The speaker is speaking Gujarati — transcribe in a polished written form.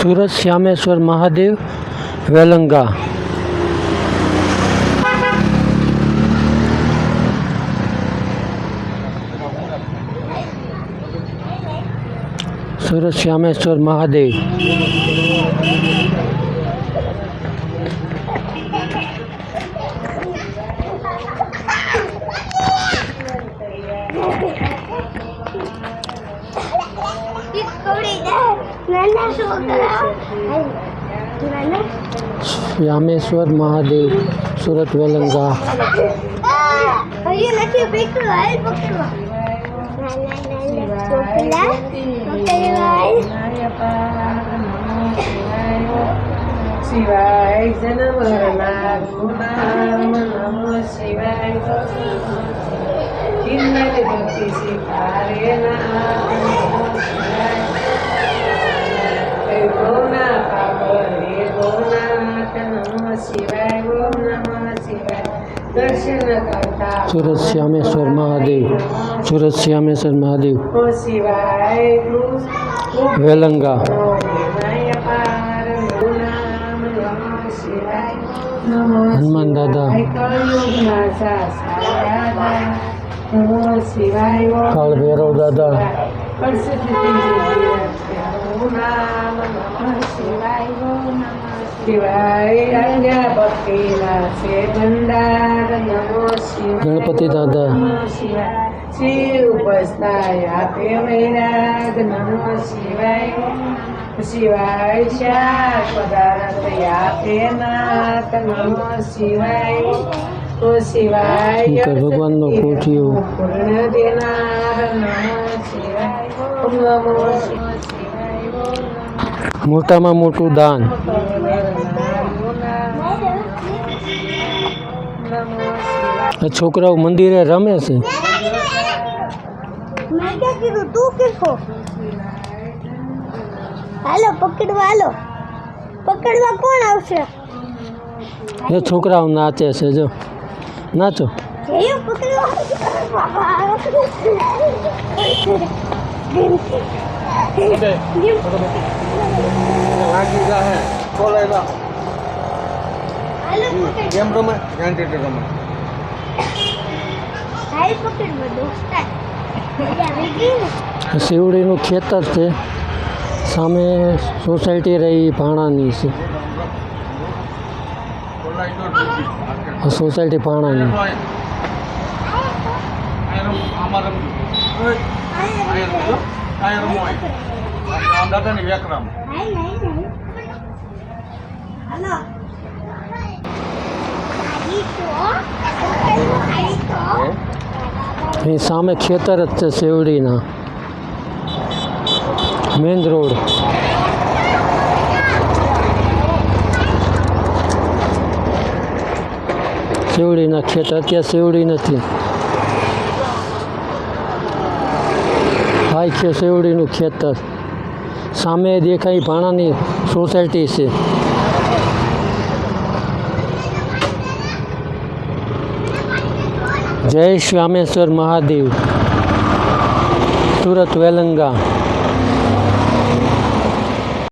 સુરત શ્યામેશ્વર મહાદેવ વેલંગા. સુરત શ્યામેશ્વર મહાદેવ. શ્યામેશ્વર મહાદેવ સુરત વેલંગા. શિવાય જનવરના ગુણામ નમો શિવાય કિન્નર ભક્તિ શિવારે ગોના પાવરે ગોનાથ નમો શિવાય ઓમ નમઃ શિવાય દર્શન કરતા સુરત શ્યામેશ્વર મહાદેવ. સુરત શ્યામેશ્વર મહાદેવ ઓ શિવાય વેલંગા. હનુમાન દાદા. કાળ ભૈરવ દાદા. શિવાય ભક્તિના છે ભંડાર નમો શિવાય ગણપતિ દાદા. શિવ બસતાય આપે વૈરાગ નમો શિવાય શિવાય શાક પદાર્થ આપે નાથ નમો શિવાય ઓ શિવાય શંકર ભગવાનનો કોઠીઓ. પૂર્ણ દેનાર નમો શિવાય ઓમ નમો શિવાય મોટામાં મોટું દાન. આ છોકરાઓ મંદિરે રમે છે. मैं क्या करूँ तू किसको हेलो पकड़वा लो पकड़वा कौन आवश्यक એ છોકરાઓ નાચે છે. જો નાચો. ये पकड़वा गेम रमे गांधी रमे हाय पकड़वा दोस्त શિવડીનું ખેતર છે. સામે સોસાયટી રહી ભાણાની છે. આ સોસાયટી ભાણાની. દાદાની વ્યાકરણ हेलो અહીં સામે ખેતર જ છે શિવડીના. Main road. શિવડીના ખેતર. અત્યારે શિવડી નથી. હાઈ છે શિવડીનું ખેતર. સામે દેખાય ભાણાની સોસાયટી છે. જય શ્યામેશ્વર મહાદેવ સુરત વેલંગા.